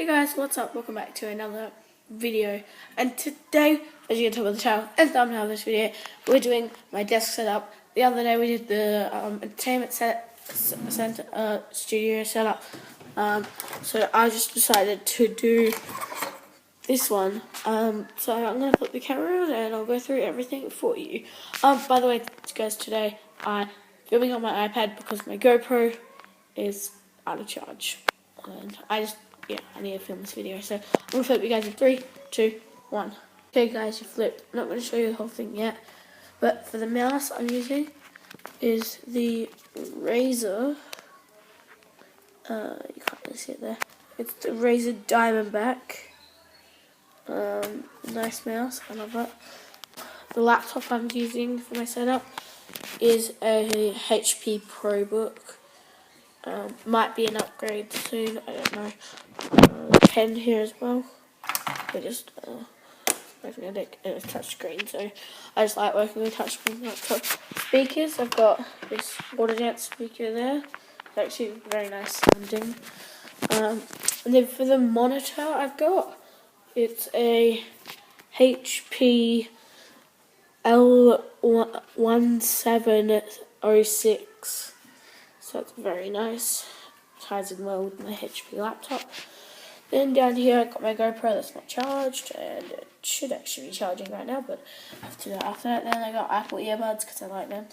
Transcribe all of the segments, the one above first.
Hey guys, what's up? Welcome back to another video. And today, as you can tell by the title and thumbnail of this video, we're doing my desk setup. The other day we did the entertainment center studio setup. So I just decided to do this one. So I'm gonna put the camera on and I'll go through everything for you. By the way, guys, today I'm filming on my iPad because my GoPro is out of charge. And I need to film this video. So I'm going to flip you guys in 3, 2, 1. Okay guys, you flipped. I'm not going to show you the whole thing yet. But for the mouse I'm using is the Razer. You can't really see it there. It's the Razer Diamondback. Nice mouse, I love that. The laptop I'm using for my setup is a HP ProBook. Might be an upgrade soon, I don't know. Pen here as well. We're just magnetic and it's touchscreen, so I just like working with touchscreen laptop. Speakers, I've got this Audiojet speaker there. It's actually very nice sounding. And then for the monitor I've got, it's a HP L1706. So it's very nice. Ties in well with my HP laptop. Then down here I've got my GoPro that's not charged, and it should actually be charging right now, but I have to do that after that. Then I got Apple earbuds because I like them.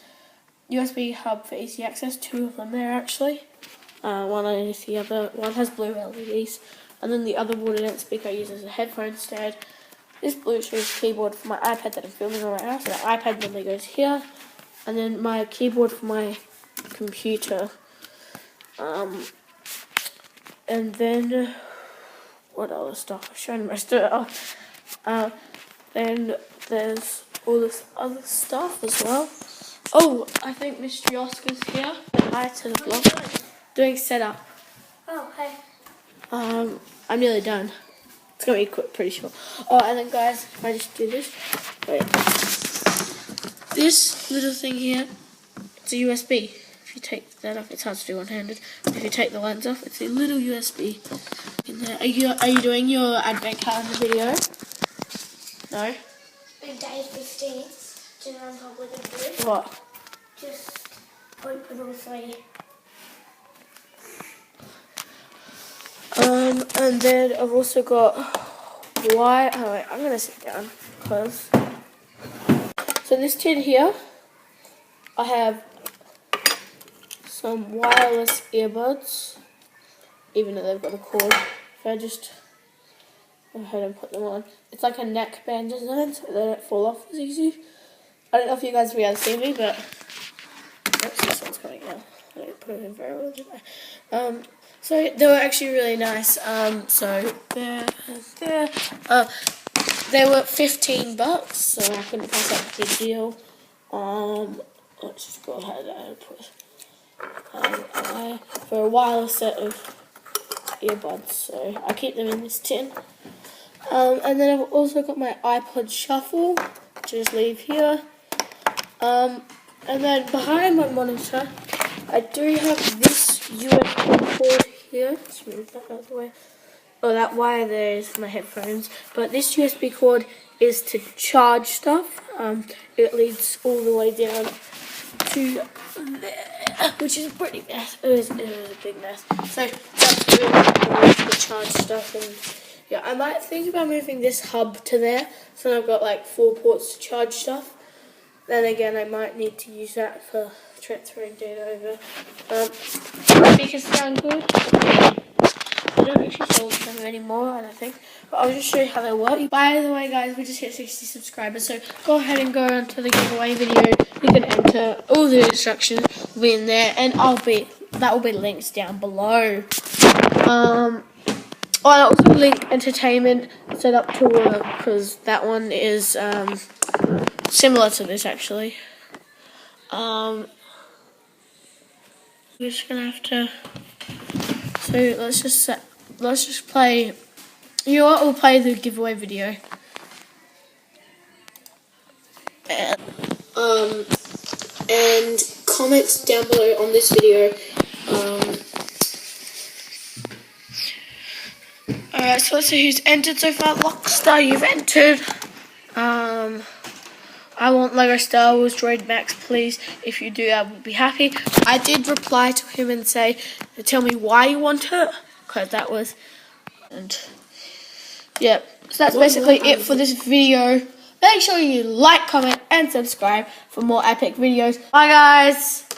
USB hub for AC access, 2 of them there actually. One underneath the other. One has blue LEDs, and then the other Audiojet speaker I use as a headphone stand. This Bluetooth keyboard for my iPad that I'm filming on right now. So the iPad normally goes here, and then my keyboard for my computer. And then what other stuff? I've shown most of it off. Then there's all this other stuff as well. Oh, I think Mystery Oscar's here. Hi to the vlog. Doing setup. Oh, hey. I'm nearly done. It's gonna be quick, pretty short. Oh, and then guys, if I just do this, wait. This little thing here, it's a USB. If you take that off, it's hard to do one-handed. If you take the lens off, it's a little USB in there. Are you doing your advent calendar video? No? Day 15th, General Public Info. What? Just open all 3. And then I've also got I'm gonna sit down because so this tin here, I have some wireless earbuds, even though they've got a cord. If I just go ahead and put them on, it's like a neck band design, so they don't fall off as easy. I don't know if you guys will be able to see me, but oops, this one's coming out. I didn't put it in very well, did I? So they were actually really nice. So they were $15, so I couldn't pass up the deal. Let's just go ahead and put for a wireless set of earbuds. So I keep them in this tin. And then I've also got my iPod Shuffle, which I just leave here. And then behind my monitor, I do have this USB cord here. Let's move that out of the way. Oh, that wire there is for my headphones. But this USB cord is to charge stuff. It leads all the way down to there, which is a pretty mess. It was a big mess. So that's really cool to charge stuff. And yeah, I might think about moving this hub to there. So I've got like 4 ports to charge stuff. Then again, I might need to use that for transferring data over. Speakers sound good. I don't actually sell them anymore, I don't think. But I'll just show you how they work. By the way, guys, we just hit 60 subscribers, so go ahead and go on to the giveaway video. You can enter all the instructions will be in there, and that will be links down below. I'll also link entertainment setup to work because that one is similar to this actually. We're just gonna have to. So let's just play. You know what? We'll play the giveaway video. And comments down below on this video. Alright, so let's see who's entered so far. Lockstar, you've entered. I want Lego Star Wars Droid Max, please. If you do, I would be happy. I did reply to him and say, tell me why you want it, because that was, and yeah. So that's basically it for this video. Make sure you like, comment, and subscribe for more epic videos. Bye, guys.